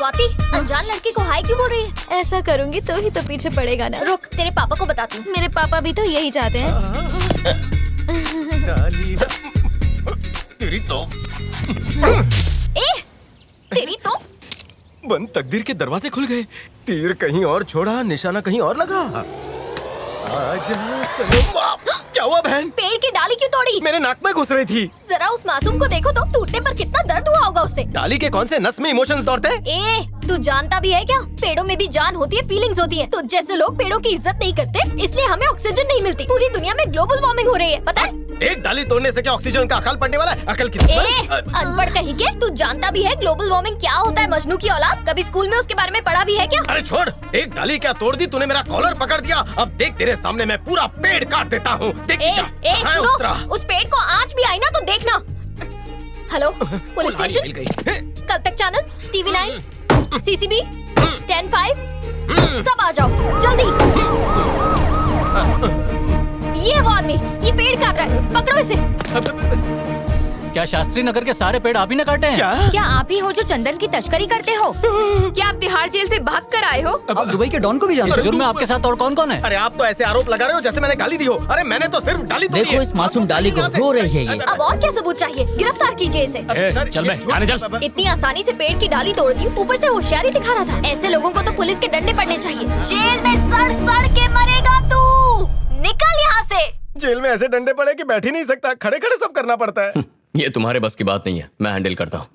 स्वाति, अनजान लड़के को हाय क्यों बोल रही है? ऐसा करूँगी तो ही तो पीछे पड़ेगा ना। रुक, तेरे पापा को बताती हूँ। मेरे पापा भी तो यही चाहते हैं। तेरी तो तेरी तो बंद तकदीर के दरवाजे खुल गए। तीर कहीं और छोड़ा, निशाना कहीं और लगा। आजा चलो। क्या हुआ बहन? पेड़ की डाली क्यों तोड़ी? मेरे नाक में घुस रही थी। जरा उस मासूम को देखो तो, टूटने पर कितना दर्द हुआ होगा उससे। डाली के कौन से नस में इमोशंस दौड़ते? तू जानता भी है क्या? पेड़ों में भी जान होती है, फीलिंग्स होती है। तो जैसे लोग पेड़ों की इज्जत नहीं करते, इसलिए हमें ऑक्सीजन नहीं मिलती। पूरी दुनिया में ग्लोबल वार्मिंग हो रही है, पता है? एक डाली तोड़ने से क्या ऑक्सीजन का अकाल पड़ने वाला है? अकल की अनपढ़ कहीं के, तू जानता भी है ग्लोबल वार्मिंग क्या होता है? मजनू की औलाद, कभी स्कूल में उसके बारे में पढ़ा भी है क्या? अरे छोड़, एक डाली क्या तोड़ दी तूने, मेरा कॉलर पकड़ दिया। अब देख तेरे सामने मैं पूरा पेड़ काट देता हूँ। सुनो, उस पेड़ को आँच भी आई ना तो देखना। हेलो पुलिस स्टेशन, कल तक चैनल TV9, CCB 10-5 सब आ जाओ जल्दी। ये वो आदमी, ये पेड़ काट रहा है, पकड़ो इसे। क्या शास्त्री नगर के सारे पेड़ आप ही ने काटे हैं? क्या आप ही हो जो चंदन की तस्करी करते हो? क्या आप तिहाड़ जेल से भाग कर आए हो? आप दुबई के डॉन को भी जानते हो? जुर्म में आपके साथ और कौन कौन है? अरे आप तो ऐसे आरोप लगा रहे हो जैसे मैंने गाली दी हो। अरे मैंने तो सिर्फ डाली तोड़ी है। देखो इस मासूम डाली को, रो रही है ये। अब और क्या सबूत चाहिए? गिरफ्तार कीजिए इसे। चल बे, थाने चल। इतनी आसानी से पेड़ की डाली तोड़ दी, ऊपर से होशियारी दिखा रहा था। ऐसे लोगों को तो पुलिस के डंडे पड़ने चाहिए। जेल में सड़ सड़ के मरेगा तू। निकल यहाँ से। जेल में ऐसे डंडे पड़े कि बैठ ही नहीं सकता, खड़े खड़े सब करना पड़ता है। ये तुम्हारे बस की बात नहीं है, मैं हैंडल करता हूँ।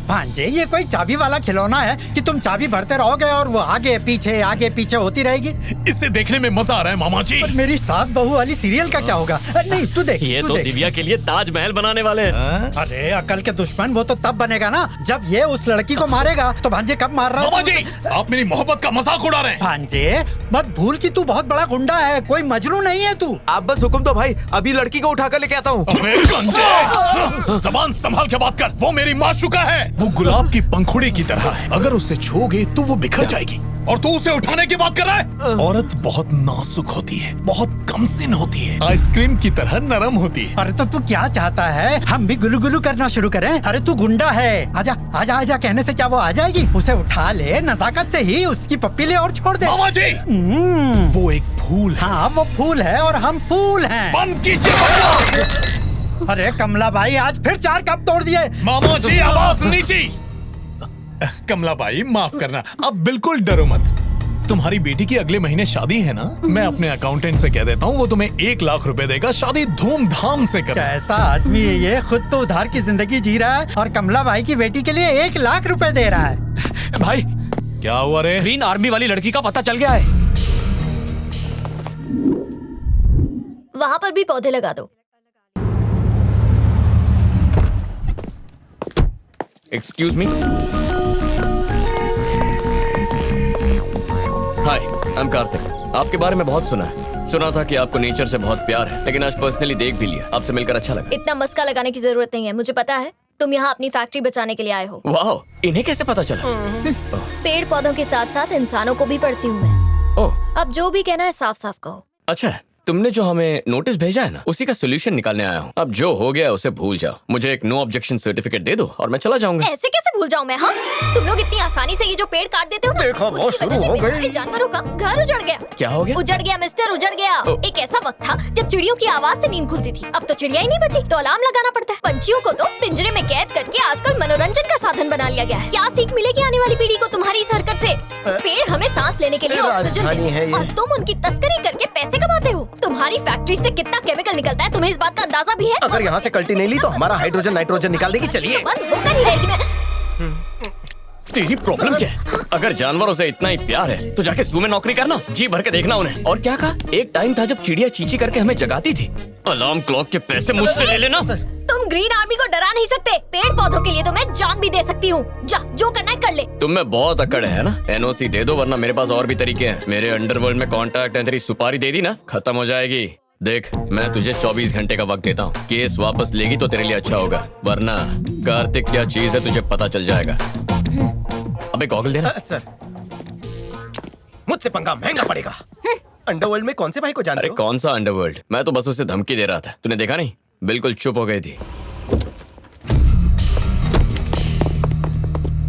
भांजे, ये कोई चाबी वाला खिलौना है कि तुम चाबी भरते रहोगे और वो आगे पीछे होती रहेगी? इसे देखने में मजा आ रहा है मामा जी। और मेरी सास बहू वाली सीरियल का क्या होगा? नहीं तू देख। ये तो दिव्या के लिए ताजमहल बनाने वाले हैं। अरे अकल के दुश्मन, वो तो तब बनेगा ना जब ये उस लड़की को मारेगा। तो भांजे कब मार रहा है? मामा जी, आप मेरी मोहब्बत का मजाक उड़ा रहे हैं। भांजे मत भूल कि तू बहुत बड़ा गुंडा है, कोई मजनू नहीं है तू। आप बस हुक्म दो भाई, अभी लड़की को उठा कर लेके आता हूँ। जबान संभाल के बात कर, वो मेरी माशूका है। वो गुलाब की पंखुड़ी की तरह है, अगर उसे छूओगे तो वो बिखर जाएगी। और तू उसे उठाने की बात कर रहा है? औरत बहुत नाजुक होती है, बहुत कमसिन होती है, आइसक्रीम की तरह नरम होती है। अरे तो तू क्या चाहता है, हम भी गुलू गुलू करना शुरू करें? अरे तू गुंडा है, आजा आजा आजा कहने से क्या वो आ जाएगी? उसे उठा ले, नजाकत से ही उसकी पप्पी ले और छोड़ दे। मामा जी, वो एक फूल है। हाँ वो फूल है और हम फूल हैं। बंद कीजिए। अरे कमला भाई, आज फिर 4 कप तोड़ दिए। मामा जी आवाज नीचे। कमला भाई माफ करना, अब बिल्कुल डरो मत। तुम्हारी बेटी की अगले महीने शादी है ना? मैं अपने अकाउंटेंट से कह देता हूँ, वो तुम्हें 1 लाख रुपए देगा, शादी धूमधाम से कर। कैसा आदमी है ये, खुद तो उधार की जिंदगी जी रहा है और कमला भाई की बेटी के लिए 1 लाख रुपए दे रहा है। भाई क्या हुआ रे? ग्रीन आर्मी वाली लड़की का पता चल गया है। वहाँ पर भी पौधे लगा दो। Excuse me. Hi, I am Kartik. आपके बारे में बहुत सुना है। सुना था कि आपको नेचर से बहुत प्यार है, लेकिन आज पर्सनली देख भी लिया। आपसे मिलकर अच्छा लगा। इतना मस्का लगाने की जरूरत नहीं है, मुझे पता है तुम यहाँ अपनी फैक्ट्री बचाने के लिए आए हो। वाह, इन्हें कैसे पता चला? पेड़ पौधों के साथ साथ इंसानों को भी पढ़ती हूँ मैं। ओह, अब जो भी कहना है साफ साफ कहो। अच्छा है। तुमने जो हमें नोटिस भेजा है ना, उसी का सोल्यूशन निकालने आया हूँ। अब जो हो गया उसे भूल जाओ। मुझे एक नो ऑब्जेक्शन सर्टिफिकेट दे दो और मैं चला जाऊंगा। ऐसे कैसे भूल जाऊं मैं? हाँ, तुम लोग इतनी आसानी से ये जो पेड़ काट देते हो ना, देखा, वो उसकी वजह शुरू से हो बेचारे गई। जानवरों का घर उजड़ गया। क्या हो गया? उजड़ गया मिस्टर, उजड़ गया। एक ऐसा वक्त था जब चिड़ियों की आवाज से नींद खुलती थी। अब तो चिड़िया ही नहीं बची, तो अलार्म लगाना पड़ता है। पंछियों को तो पिंजरे में कैद करके आजकल मनोरंजन का साधन बना लिया गया है। क्या सीख मिलेगी आने वाली पीढ़ी को तुम्हारी इस हरकत से? पेड़ हमें सांस लेने के लिए ऑक्सीजन देते हैं और तुम उनकी तस्करी करके पैसे कमाते हो। तुम्हारी फैक्ट्री से कितना केमिकल निकलता है तुम्हें इस बात का अंदाजा भी है? अगर यहाँ से कल्टी नहीं ली तो हमारा हाइड्रोजन नाइट्रोजन निकाल देगी। चलिए। बंद होकर ही रहेगी मैं। तेरी प्रॉब्लम क्या है? अगर जानवरों से इतना ही प्यार है तो जाके जू में नौकरी करना, जी भर के देखना उन्हें। और क्या कहा? एक टाइम था जब चिड़िया चींची करके हमें जगाती थी। अलार्म क्लॉक के पैसे मुझसे ले लेना। तुम ग्रीन आर्मी को डरा नहीं सकते। पेड़ पौधों के लिए तो मैं जान भी दे सकती हूँ। जा, जो करना है कर ले। तुम में बहुत अकड़ है ना? एनओसी दे दो, वरना मेरे पास और भी तरीके हैं। मेरे अंडरवर्ल्ड में कांटेक्ट है, तेरी सुपारी दे दी ना, खत्म हो जाएगी। देख, मैं तुझे 24 घंटे का वक्त देता हूँ। केस वापस लेगी तो तेरे लिए अच्छा होगा, वरना कार्तिक क्या चीज है तुझे पता चल जाएगा। अबे गॉगल देना। सर, मुझसे पंगा महंगा पड़ेगा। अंडरवर्ल्ड में कौन से भाई को जानते अरे हो? कौन सा अंडरवर्ल्ड, मैं तो बस उसे धमकी दे रहा था। तूने देखा नहीं, बिल्कुल चुप हो गई थी।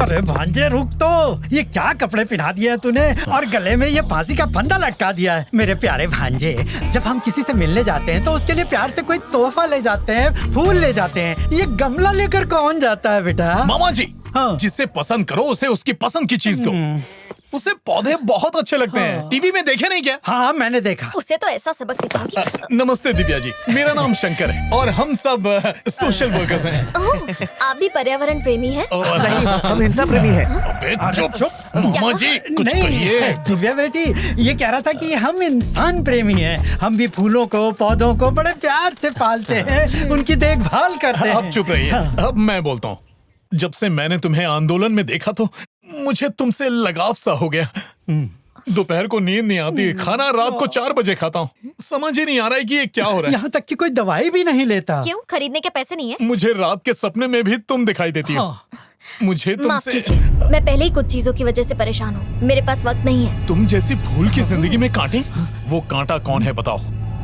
अरे भांजे रुक तो, ये क्या कपड़े पहना दिए हैं तूने और गले में ये फांसी का फंदा लटका दिया है। मेरे प्यारे भांजे, जब हम किसी से मिलने जाते हैं तो उसके लिए प्यार से कोई तोहफा ले जाते हैं, फूल ले जाते हैं। ये गमला लेकर कौन जाता है बेटा? मामा जी, हाँ। जिसे पसंद करो उसे उसकी पसंद की चीज दो। उसे पौधे बहुत अच्छे लगते हैं। टीवी में देखे नहीं क्या? हाँ मैंने देखा। उसे तो ऐसा सबक सिखाऊंगी। नमस्ते दिव्या जी, मेरा नाम शंकर है और हम सब सोशल वर्कर्स हैं। ओह, आप भी पर्यावरण प्रेमी हैं? नहीं, हम हिंसा प्रेमी हैं। अबे चुप मामा जी, कुछ कहिए। नहीं दिव्या बेटी, ये कह रहा था कि हम इंसान प्रेमी हैं। हम भी फूलों को, पौधों को बड़े प्यार से पालते हैं, उनकी देखभाल करते हैं। अब चुप रहिए, अब मैं बोलता हूँ। जब से मैंने तुम्हें आंदोलन में देखा तो मुझे तुमसे लगाव सा हो गया। दोपहर को नींद नहीं आती, खाना रात को 4 बजे खाता हूँ। समझ ही नहीं आ रहा है कि ये क्या हो रहा है। यहाँ तक कि कोई दवाई भी नहीं लेता। क्यों? खरीदने के पैसे नहीं है? मुझे रात के सपने में भी तुम दिखाई देती हो। मुझे माफ तुमसे, कीजिए, मैं पहले ही कुछ चीजों की वजह से परेशान हूँ। मेरे पास वक्त नहीं है। तुम जैसी फूल की जिंदगी में कांटे? वो कांटा कौन है बताओ,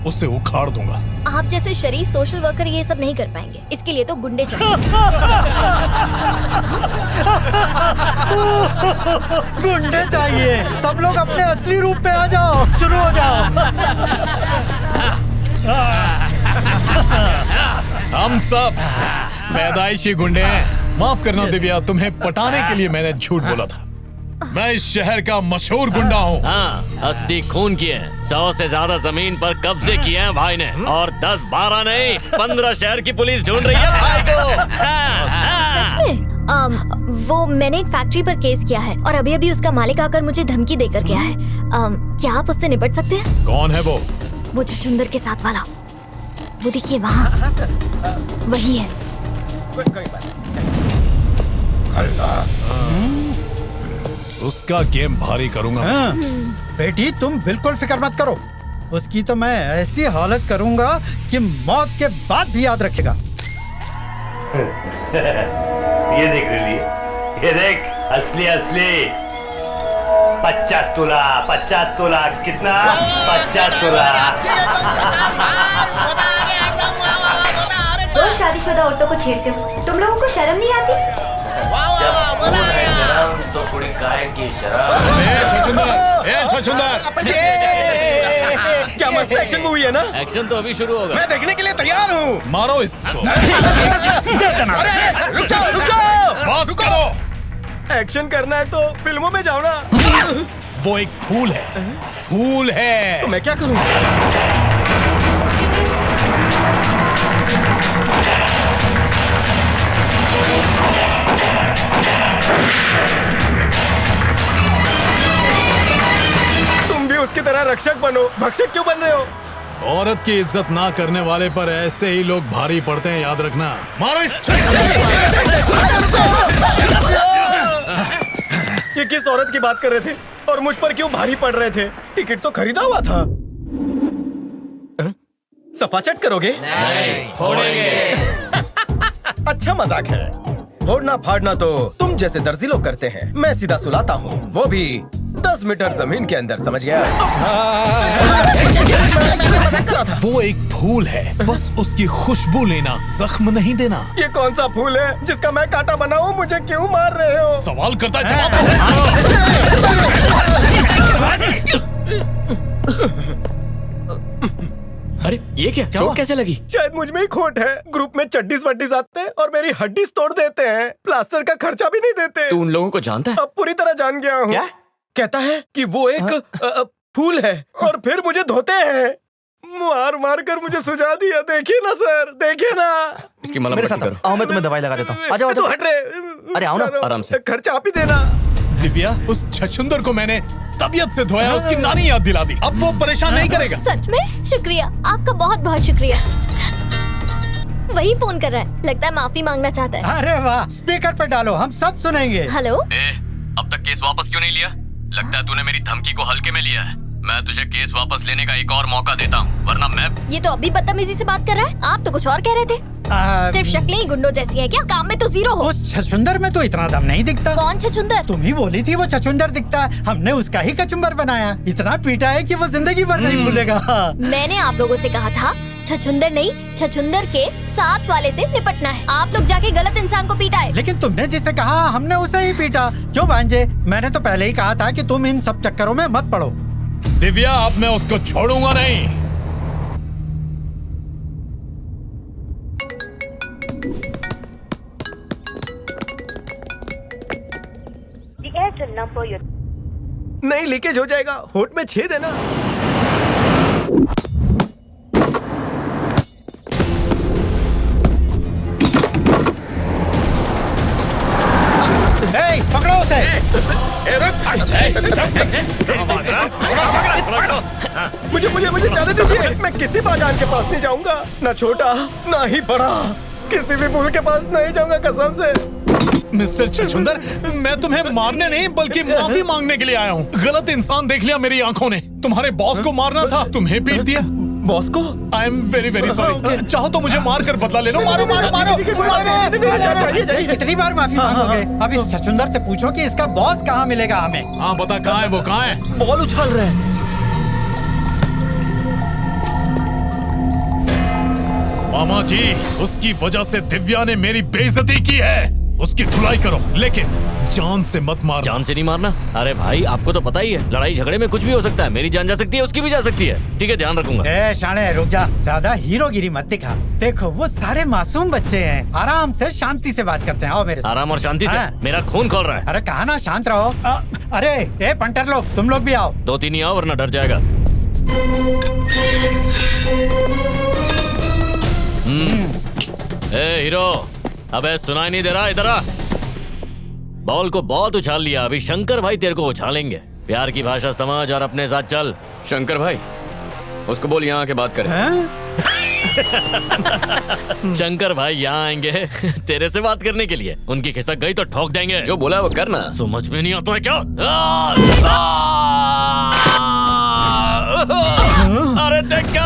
उसे उखाड़ दूंगा। आप जैसे शरीफ सोशल वर्कर ये सब नहीं कर पाएंगे। इसके लिए तो गुंडे चाहिए। गुंडे चाहिए। सब लोग अपने असली रूप पे आ जाओ, शुरू हो जाओ। हम सब पैदाइशी गुंडे हैं। माफ करना दिव्या, तुम्हें पटाने के लिए मैंने झूठ बोला था। मैं इस शहर का मशहूर गुंडा हूँ। हाँ, 80 खून किए, 100 से ज्यादा जमीन पर कब्जे किए हैं भाई ने, और 10-12 नहीं 15 शहर की पुलिस ढूंढ रही है भाई को। हाँ। वो मैंने एक फैक्ट्री पर केस किया है और अभी अभी उसका मालिक आकर मुझे धमकी देकर गया है। क्या आप उससे निपट सकते हैं? कौन है वो? वो छछूंदर के साथ वाला, वो देखिए वहाँ, वही है। उसका गेम भारी करूंगा। हाँ, बेटी तुम बिल्कुल फिक्र मत करो। उसकी तो मैं ऐसी हालत करूंगा कि मौत के बाद भी याद रखेगा। ये देख रिली, ये देख, असली असली 50 तोला कितना? 50 तोला। दो शादीशुदा औरतों को छेड़ते हो, तुम लोगों को शर्म नहीं आती? जब खून है गरम तो कुड़ी काय की शराब। छछूंदर, क्या मस्त एक्शन मूवी है ना? एक्शन तो अभी शुरू होगा। मैं देखने के लिए तैयार हूँ। मारो इसको। रुक जाओ। बस करो। एक्शन करना है तो फिल्मों में जाओ ना। वो एक फूल है। तो मैं क्या करूँ? तुम भी उसकी तरह रक्षक बनो। भक्षक क्यों बन रहे हो? औरत की इज्जत ना करने वाले पर ऐसे ही लोग भारी पड़ते हैं, याद रखना। मारो इस। ये किस औरत की बात कर रहे थे और मुझ पर क्यों भारी पड़ रहे थे? टिकट तो खरीदा हुआ था। सफाचट करोगे? नहीं, फोड़ेंगे। अच्छा मजाक है। फोड़ना फाड़ना तो तुम जैसे दर्जी लोग करते हैं, मैं सीधा सुलाता हूँ, वो भी 10 मीटर जमीन के अंदर, समझ गया? वो एक फूल है, बस उसकी खुशबू लेना, जख्म नहीं देना। ये कौन सा फूल है जिसका मैं कांटा बना हूँ? मुझे क्यों मार रहे हो? सवाल करता है, जवाब अरे ये क्या? चोट कैसे लगी? शायद मुझ में ही खोट है। ग्रुप में चड्डीज वड्डीज आते हैं और मेरी हड्डीज तोड़ देते हैं। प्लास्टर का खर्चा भी नहीं देते। तू उन लोगों को जानता है? अब पूरी तरह जान गया हूँ। कहता है कि वो एक फूल है और फिर मुझे धोते हैं। मार कर मुझे सुझा दिया। देखिए ना सर, देखिए ना। इसकी मलहम पट्टी करो। आओ, मैं तुम्हें दवाई लगा देता हूँ। आ जाओ, तू हट रे। अरे आओ ना। आराम से। खर्चा आप ही देना। दिव्या, उस छछूंदर को मैंने तबीयत से धोया, उसकी नानी याद दिला दी। अब वो परेशान नहीं करेगा। सच में? शुक्रिया, आपका बहुत बहुत शुक्रिया। वही फोन कर रहा है, लगता है माफी मांगना चाहता है। अरे वाह, स्पीकर पे डालो, हम सब सुनेंगे। हेलो। अब तक केस वापस क्यों नहीं लिया? लगता है तूने मेरी धमकी को हल्के में लिया है। मैं तुझे केस वापस लेने का एक और मौका देता हूँ, वरना मैं। ये तो अभी बदतमीजी से बात कर रहा है। आप तो कुछ और कह रहे थे। सिर्फ शक्लें ही गुंडों जैसी है क्या? काम में तो जीरो हो। उस छछुंदर में तो इतना दम नहीं दिखता। कौन छछुंदर? तुम ही बोली थी वो छछुंदर दिखता है। हमने उसका ही कचुंबर बनाया। इतना पीटा है कि वो जिंदगी भर नहीं भूलेगा। मैंने आप लोगों से कहा था छछुंदर नहीं, छछुंदर के साथ वाले से निपटना है। आप लोग जाके गलत इंसान को पीटा है। लेकिन तुमने जिसे कहा हमने उसे ही पीटा। क्यों भांजे? मैंने तो पहले ही कहा था कि तुम इन सब चक्करों में मत पड़ो। दिव्या, अब मैं उसको छोड़ूंगा नहीं। नहीं, लीकेज हो जाएगा। होठ में छेद है ना। पकड़ो उसे। मुझे जाने दीजिए। मैं किसी बाजान के पास नहीं जाऊंगा, ना छोटा ना ही बड़ा। किसी भी फूल के पास नहीं जाऊंगा, कसम से। मिस्टर छछुंदर, मैं तुम्हें मारने नहीं बल्कि माफी मांगने के लिए आया हूँ। गलत इंसान देख लिया मेरी आंखों ने। तुम्हारे बॉस को मारना था, तुम्हें पीट दिया। बॉस को? I am very very sorry. चाहो तो मुझे मार कर बदला ले लो। मारो मारो मारो। कितनी बार माफी मांगोगे? अब इस छछुंदर से पूछो कि इसका बॉस कहाँ मिलेगा हमें। हाँ बता, कहाँ है वो? कहाँ है? बॉल उछाल रहे हैं। मामा जी, उसकी वजह से दिव्या ने मेरी बेइज्जती की है। उसकी धुलाई करो, लेकिन जान से मत मारना। जान से नहीं मारना? अरे भाई, आपको तो पता ही है, लड़ाई झगड़े में कुछ भी हो सकता है। मेरी जान जा सकती है, उसकी भी जा सकती है। ठीक है, ध्यान रखूंगा। ए शाने, रुक जा। ज्यादा हीरोगिरी मत दिखा। देखो वो सारे मासूम बच्चे हैं, आराम से शांति से बात करते हैं। आओ मेरे साथ। आराम और शांति से? मेरा खून खोल रहा है। अरे कहा ना शांत रहो। अरे ए पंटर लोग, तुम लोग भी आओ। 2-3 ही आओ, वरना डर जाएगा। ए हीरो, अबे सुनाई नहीं दे रहा? इधर आ। बॉल को बहुत उछाल लिया, अभी शंकर भाई तेरे को उछालेंगे। प्यार की भाषा समझ और अपने साथ चल। शंकर भाई, उसको बोल यहाँ आके बात करें। शंकर भाई यहाँ आएंगे तेरे से बात करने के लिए। उनकी खिसक गई तो ठोक देंगे। जो बोला वो करना। समझ में नहीं आता है क्या? अरे देख क्या